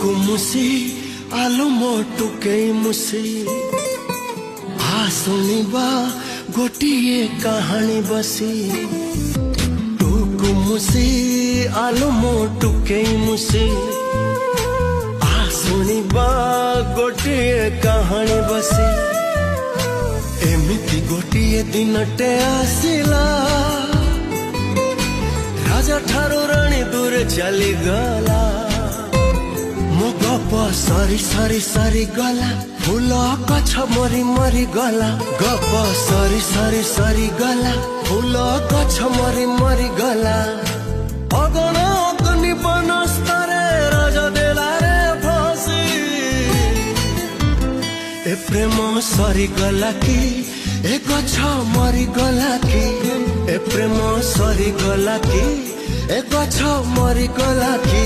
मुसी आलु मोटुके मुसी आ सुनिबा गोटिए कहानी बसी टुकु मुसी आलु मोटुके मुसी आ सुनिबा गोटिए कहानी बसी एमिति गोटिए दिनटे आसिला राजा ठारू राणी दूर चली गला मो गप सरी सरी सरी गला फूल गछ मरी मरी गला गप सरी सरी सरी गला फूल गछ मरी मरी गला अगन अग्नि बनस्तरे राजा देला रे फसी ए प्रेम सरी गला कि ए गछ मरी गला कि ए प्रेम सरी गला कि ए गछ मरी गला कि